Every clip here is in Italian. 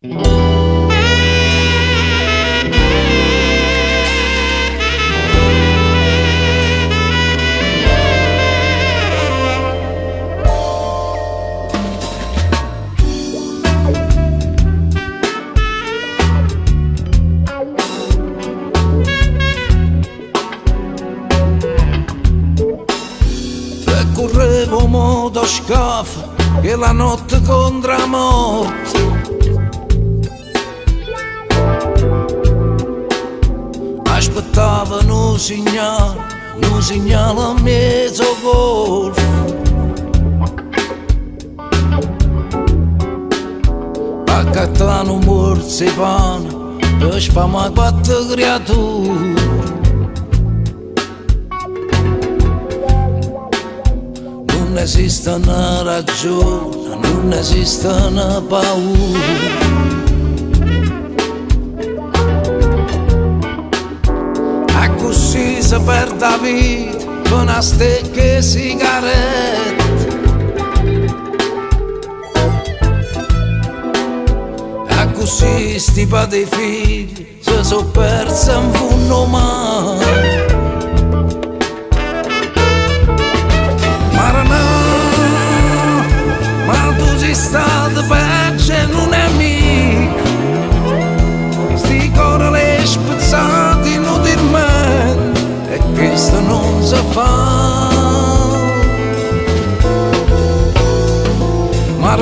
Correvo motoscafo che la notte contro la morte aspettavano un segnale a mezzo golfo. Accattano un morzipane per sfamare quattro creature. Non esiste una ragione, non esiste una paura. A così si perde la vita con una stecca e sigarette. A così sti padri figli si sono persi in fondo mare. Ma tu sei stato peggio e non è amico. Sti cuori le spezzati inutilmente e questo non si fa. Ma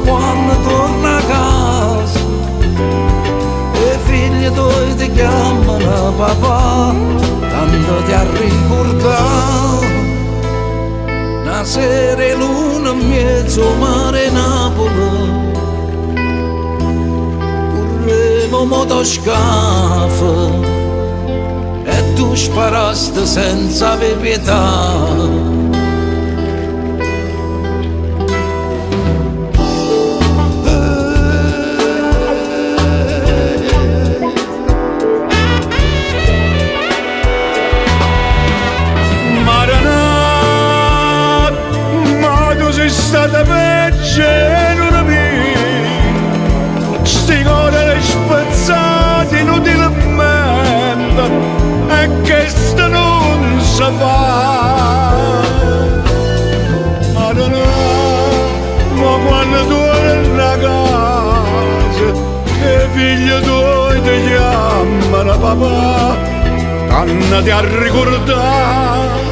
quando torna a casa i figli tuoi ti chiamano papà, tanto ti ha ricordato. Una sera luna in mezzo mare Napoli, correvo motoscafo e tu sparasti senza avere pietà. Stata peggio e non amico, sti cuori spezzati inutilmente e questo non si fa. Ma quando torni a casa i figli tuoi ti chiamano papà, tanto ti ha ricordato.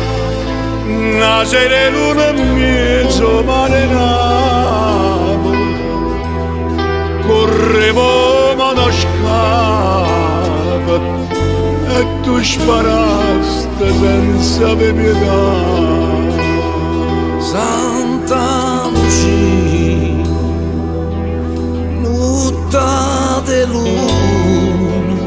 Una sera luna in mezzo mare Napoli, correvo motoscafo e tu sparaste senza avere pietà. Santa Lucia, notte di luna,